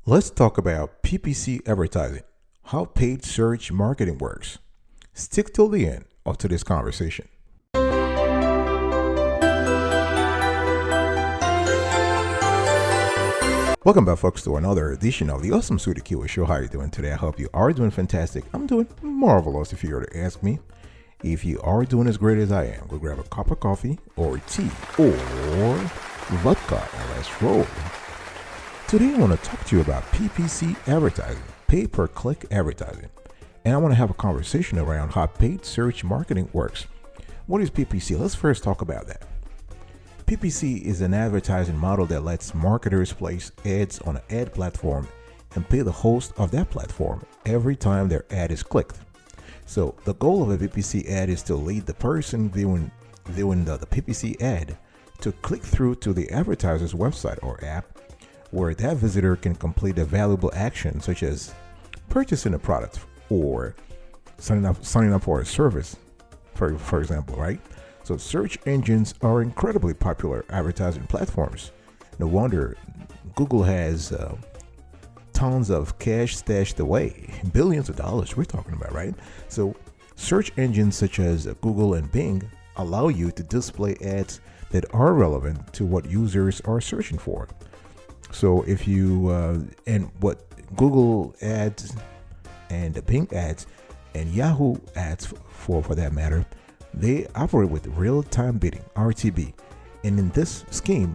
Let's talk about PPC advertising, how paid search marketing works. Stick till the end of today's conversation. Welcome back, folks, to another edition of the Awesome Sweetie Keyword Show. How are you doing today? I hope you are doing fantastic. I'm doing marvelous if you were to ask me. If you are doing as great as I am, go grab a cup of coffee or tea or vodka and let's roll. Today I want to talk to you about PPC advertising, pay-per-click advertising. And I want to have a conversation around how paid search marketing works. What is PPC? Let's first talk about that. PPC is an advertising model that lets marketers place ads on an ad platform and pay the host of that platform every time their ad is clicked. So the goal of a PPC ad is to lead the person viewing the PPC ad to click through to the advertiser's website or app, where that visitor can complete a valuable action such as purchasing a product or signing up for a service, for example, right? So search engines are incredibly popular advertising platforms. No wonder Google has tons of cash stashed away, billions of dollars we're talking about, right? So search engines such as Google and Bing allow you to display ads that are relevant to what users are searching for. So if you and what Google ads and Bing ads and Yahoo ads for that matter, they operate with real-time bidding, RTB. And in this scheme,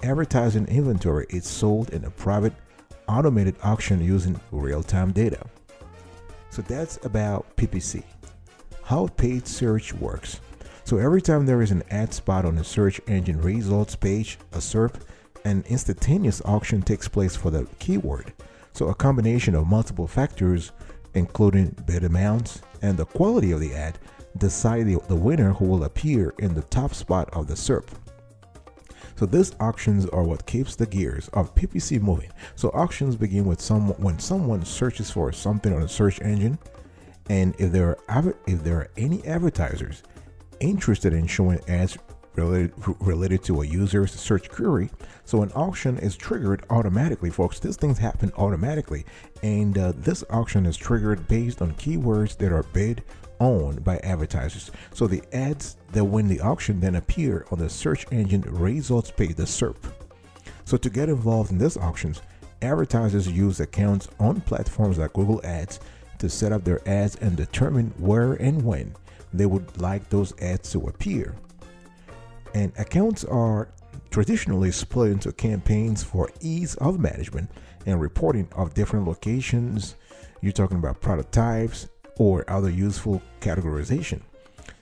advertising inventory is sold in a private automated auction using real-time data. So that's about PPC, how paid search works. So every time there is an ad spot on the search engine results page, a SERP, an instantaneous auction takes place for the keyword. So a combination of multiple factors, including bid amounts and the quality of the ad, decide the winner who will appear in the top spot of the SERP. So these auctions are what keeps the gears of PPC moving. So auctions begin with when someone searches for something on a search engine, and if there are any advertisers interested in showing ads related to a user's search query, so an auction is triggered automatically, folks. These things happen automatically, and this auction is triggered based on keywords that are bid on by advertisers. So the ads that win the auction then appear on the search engine results page, the SERP. So to get involved in these auctions, advertisers use accounts on platforms like Google Ads to set up their ads and determine where and when they would like those ads to appear. And accounts are traditionally split into campaigns for ease of management and reporting of different locations. You're talking about product types or other useful categorization.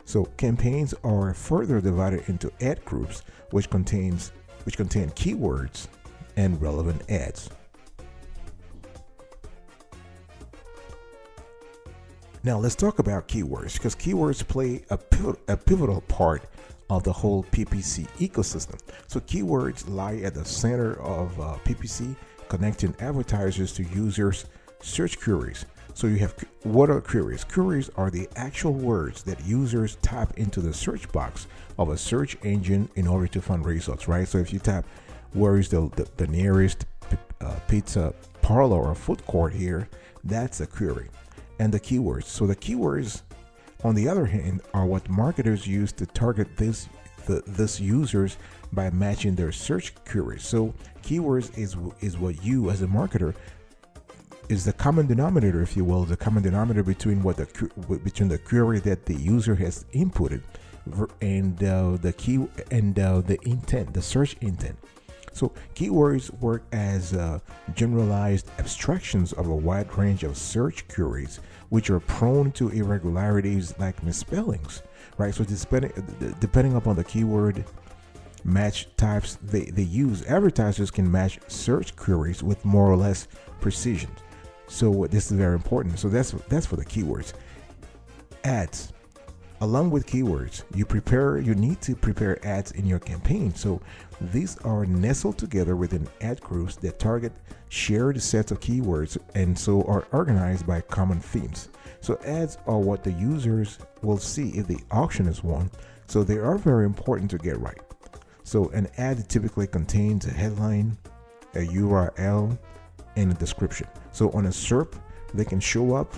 So campaigns are further divided into ad groups, which contain keywords and relevant ads. Now let's talk about keywords, because keywords play a pivotal part of the whole PPC ecosystem. So keywords lie at the center of PPC, connecting advertisers to users' search queries. So you have, what are queries? Queries are the actual words that users type into the search box of a search engine in order to find results, right? So if you type, where is the nearest pizza parlor or food court here, that's a query. And the keywords. So the keywords, on the other hand, are what marketers use to target this users by matching their search queries. So keywords is what you as a marketer is the common denominator, if you will, the common denominator between the query that the user has inputted and the intent, the search intent. So keywords work as generalized abstractions of a wide range of search queries, which are prone to irregularities like misspellings, right? So depending upon the keyword match types they use, advertisers can match search queries with more or less precision. So this is very important. So that's for the keywords. Ads. Along with keywords, you need to prepare ads in your campaign. So these are nestled together within ad groups that target shared sets of keywords and so are organized by common themes. So ads are what the users will see if the auction is won. So they are very important to get right. So an ad typically contains a headline, a URL, and a description. So on a SERP, they can show up,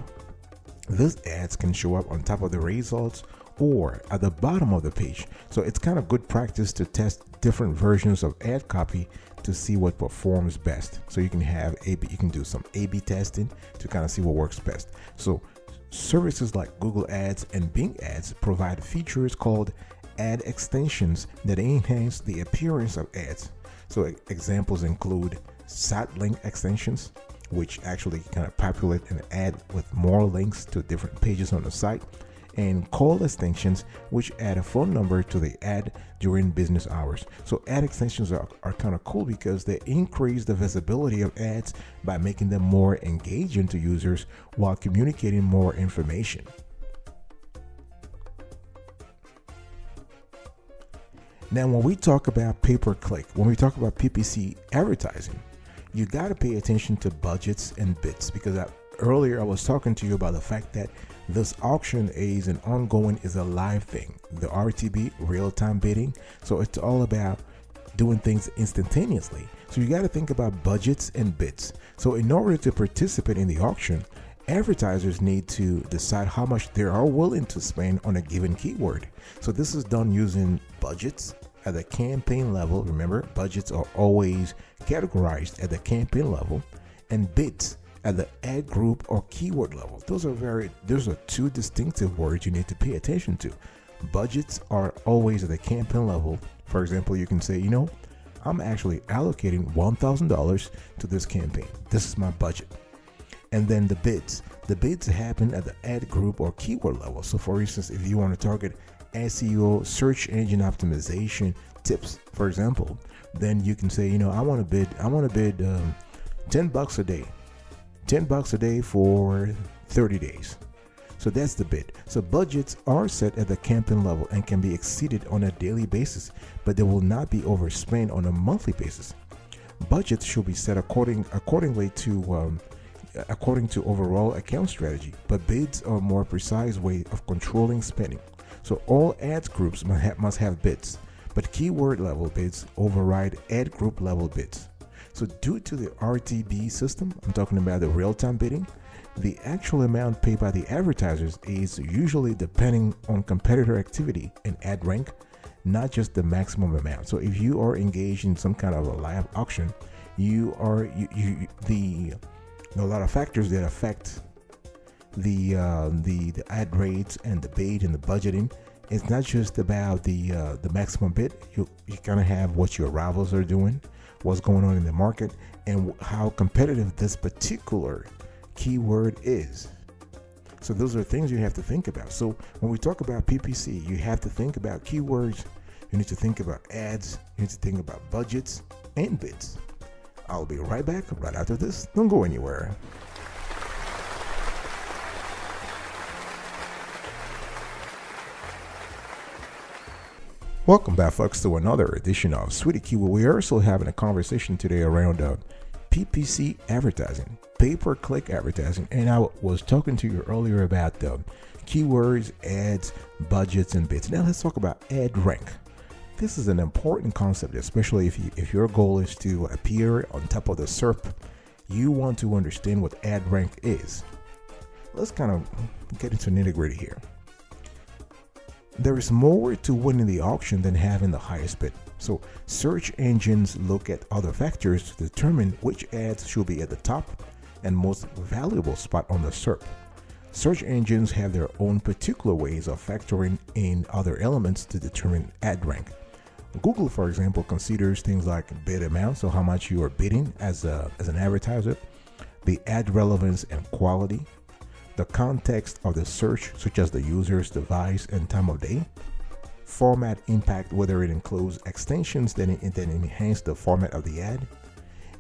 these ads can show up on top of the results or at the bottom of the page. So it's kind of good practice to test different versions of ad copy to see what performs best. So you can have you can do some A/B testing to kind of see what works best. So services like Google Ads and Bing Ads provide features called ad extensions that enhance the appearance of ads. So examples include site link extensions, which actually kind of populate an ad with more links to different pages on the site, and call extensions, which add a phone number to the ad during business hours. So ad extensions are kind of cool because they increase the visibility of ads by making them more engaging to users while communicating more information. Now, when we talk about pay-per-click, when we talk about PPC advertising, you got to pay attention to budgets and bids, because earlier I was talking to you about the fact that this auction is an ongoing, is a live thing. The RTB, real-time bidding. So it's all about doing things instantaneously. So you got to think about budgets and bids. So in order to participate in the auction, advertisers need to decide how much they are willing to spend on a given keyword. So this is done using budgets at the campaign level. Remember, budgets are always categorized at the campaign level, and bids at the ad group or keyword level. Those are two distinctive words you need to pay attention to. Budgets are always at the campaign level. For example, you can say, I'm actually allocating $1,000 to this campaign. This is my budget. And then the bids happen at the ad group or keyword level. So for instance, if you want to target SEO, search engine optimization tips, for example, then you can say, I want to bid $10 a day. $10 a day for 30 days. So that's the bid. So budgets are set at the campaign level and can be exceeded on a daily basis, but they will not be overspent on a monthly basis. Budgets should be set according to overall account strategy, but bids are a more precise way of controlling spending. So all ads groups must have bids, but keyword level bids override ad group level bids. So due to the RTB system, I'm talking about the real-time bidding, the actual amount paid by the advertisers is usually depending on competitor activity and ad rank, not just the maximum amount. So if you are engaged in some kind of a live auction, a lot of factors that affect the ad rates and the bid and the budgeting. It's not just about the maximum bid. You kind of have what your rivals are doing, what's going on in the market, and how competitive this particular keyword is. So those are things you have to think about. So when we talk about PPC, you have to think about keywords, you need to think about ads, you need to think about budgets and bids. I'll be right back right after this. Don't go anywhere. Welcome back, folks, to another edition of Sweetie Keyword. We are also having a conversation today around PPC advertising, pay-per-click advertising. And I was talking to you earlier about keywords, ads, budgets, and bids. Now let's talk about ad rank. This is an important concept, especially if your goal is to appear on top of the SERP. You want to understand what ad rank is. Let's kind of get into nitty-gritty here. There is more to winning the auction than having the highest bid. So search engines look at other factors to determine which ads should be at the top and most valuable spot on the SERP. Search engines have their own particular ways of factoring in other elements to determine ad rank. Google, for example, considers things like bid amount, so how much you are bidding as an advertiser, the ad relevance and quality, the context of the search, such as the user's device and time of day, format impact, whether it includes extensions that enhance the format of the ad,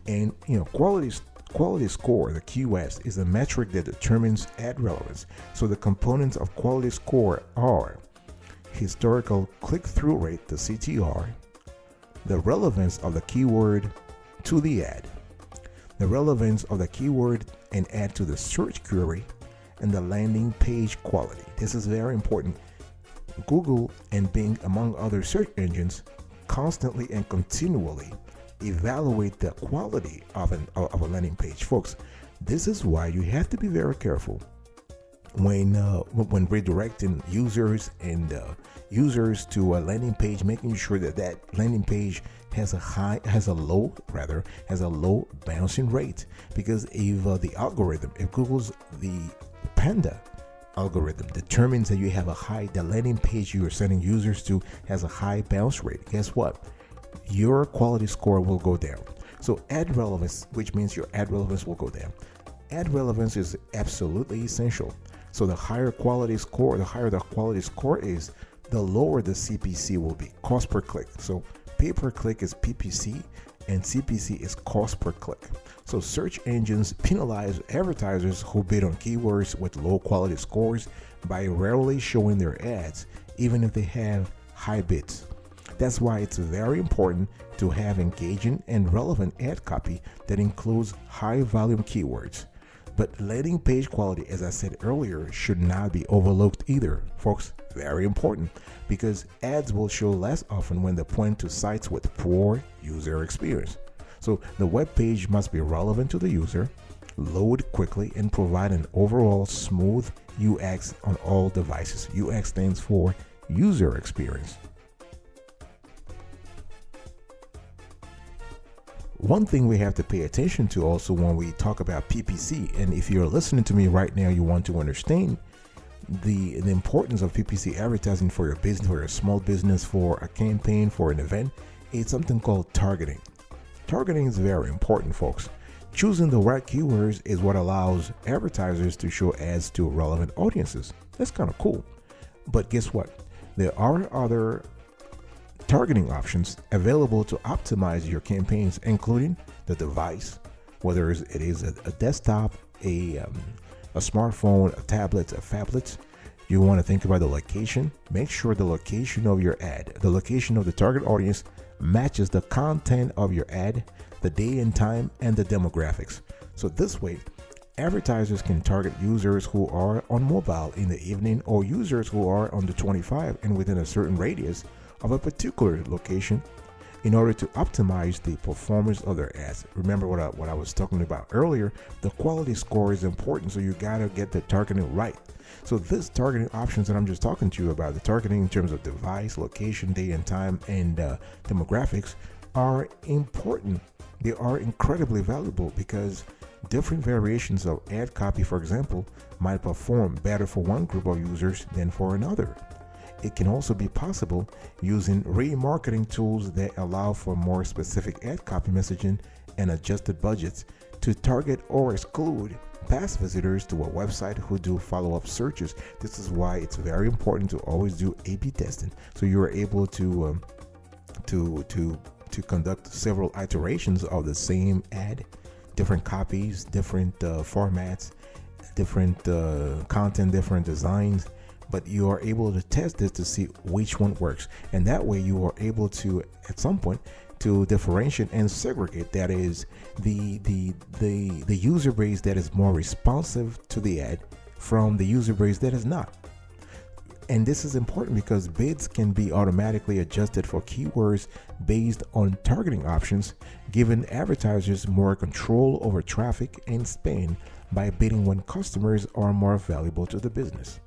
and quality score, the QS, is a metric that determines ad relevance. So the components of quality score are historical click-through rate, the CTR, the relevance of the keyword to the ad, the relevance of the keyword and ad to the search query, and the landing page quality. This is very important. Google and Bing, among other search engines, constantly and continually evaluate the quality of a landing page. Folks, this is why you have to be very careful when redirecting users to a landing page, making sure that landing page has a low bouncing rate. Because if if Google's the Panda algorithm determines that you have the landing page you are sending users to has a high bounce rate, guess what? Your quality score will go down. So ad relevance, which means your ad relevance will go down. Ad relevance is absolutely essential. So the higher the quality score is, the lower the CPC will be, cost per click. So pay per click is PPC and CPC is cost per click. So search engines penalize advertisers who bid on keywords with low quality scores by rarely showing their ads, even if they have high bids. That's why it's very important to have engaging and relevant ad copy that includes high volume keywords. But landing page quality, as I said earlier, should not be overlooked either. Folks, very important, because ads will show less often when they point to sites with poor user experience. So the web page must be relevant to the user, load quickly, and provide an overall smooth UX on all devices. UX stands for user experience. One thing we have to pay attention to also when we talk about PPC, and if you're listening to me right now, you want to understand the importance of PPC advertising for your business, for your small business, for a campaign, for an event, it's something called targeting. Targeting is very important, folks. Choosing the right keywords is what allows advertisers to show ads to relevant audiences. That's kind of cool. But guess what? There are other targeting options available to optimize your campaigns, including the device, whether it is a desktop, a smartphone, a tablet, a phablet. You want to think about the location. Make sure the location of your ad, the location of the target audience, matches the content of your ad, the day and time, and the demographics. So this way, advertisers can target users who are on mobile in the evening, or users who are under 25 and within a certain radius of a particular location, in order to optimize the performance of their ads. Remember what I was talking about earlier, the quality score is important, so you gotta get the targeting right. So this targeting options that I'm just talking to you about, the targeting in terms of device, location, day and time, and demographics, are important. They are incredibly valuable because different variations of ad copy, for example, might perform better for one group of users than for another. It can also be possible using remarketing tools that allow for more specific ad copy messaging and adjusted budgets to target or exclude past visitors to a website who do follow-up searches. This is why it's very important to always do A/B testing, so you are able to conduct several iterations of the same ad, different copies, different formats, different content, different designs. But you are able to test this to see which one works, and that way you are able to, at some point, to differentiate and segregate. That is the user base that is more responsive to the ad from the user base that is not. And this is important because bids can be automatically adjusted for keywords based on targeting options, giving advertisers more control over traffic and spend by bidding when customers are more valuable to the business.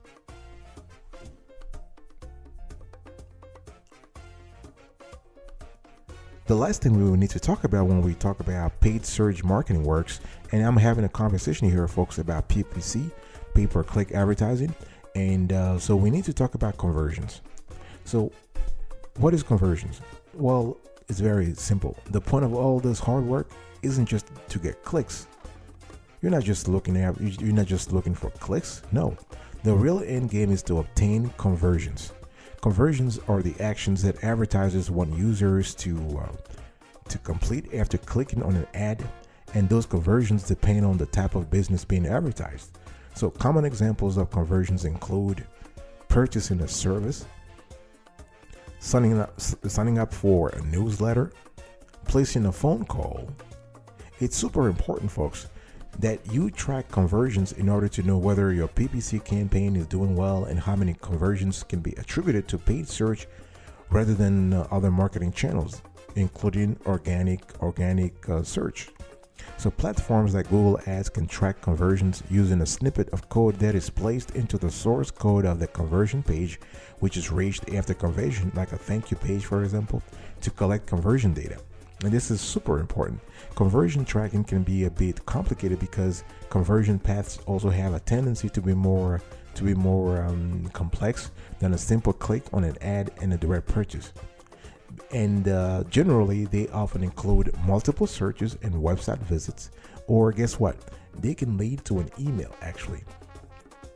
The last thing we will need to talk about when we talk about paid search marketing works, and I'm having a conversation here, folks, about PPC, pay-per-click advertising, and so we need to talk about conversions. So what is conversions? Well, it's very simple. The point of all this hard work isn't just to get clicks. You're not just looking for clicks. No, the real end game is to obtain conversions. Conversions are the actions that advertisers want users to complete after clicking on an ad, and those conversions depend on the type of business being advertised. So common examples of conversions include purchasing a service, signing up for a newsletter, placing a phone call. It's super important, folks, that you track conversions in order to know whether your PPC campaign is doing well and how many conversions can be attributed to paid search rather than other marketing channels. including organic search. So platforms like Google Ads can track conversions using a snippet of code that is placed into the source code of the conversion page, which is reached after conversion, like a thank you page, for example, to collect conversion data. And this is super important. Conversion tracking can be a bit complicated because conversion paths also have a tendency to be more complex than a simple click on an ad and a direct purchase. And generally, they often include multiple searches and website visits, or guess what? They can lead to an email, actually.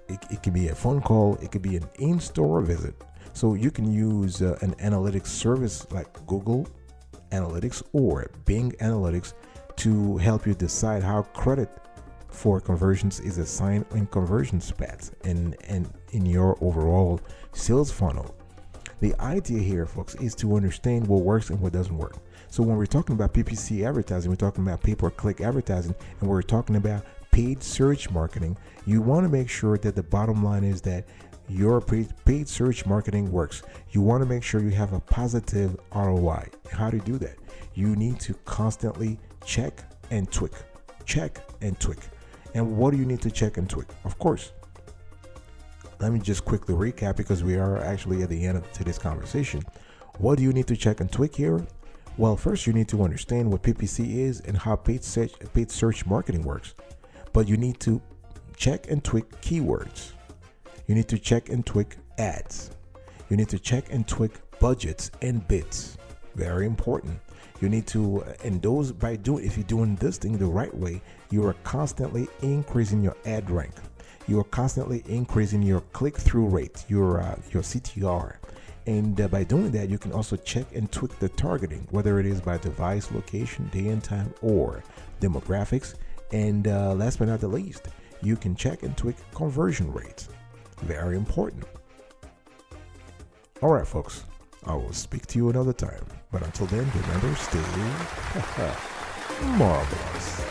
It can be a phone call, it could be an in-store visit. So you can use an analytics service like Google Analytics or Bing Analytics to help you decide how credit for conversions is assigned in conversion paths and in your overall sales funnel. The idea here, folks, is to understand what works and what doesn't work. So when we're talking about PPC advertising, we're talking about pay-per-click advertising, and we're talking about paid search marketing, you want to make sure that the bottom line is that your paid search marketing works. You want to make sure you have a positive ROI. How to do that? You need to constantly check and tweak. And what do you need to check and tweak? Of course, let me just quickly recap because we are actually at the end of today's conversation. What do you need to check and tweak here? Well, first you need to understand what PPC is and how paid search marketing works. But you need to check and tweak keywords. You need to check and tweak ads. You need to check and tweak budgets and bids. Very important. You need to, and those if you're doing this thing the right way, you are constantly increasing your ad rank. You are constantly increasing your click-through rate, your CTR. And by doing that, you can also check and tweak the targeting, whether it is by device, location, day and time, or demographics. And last but not the least, you can check and tweak conversion rates. Very important. All right, folks. I will speak to you another time. But until then, remember, stay marvelous.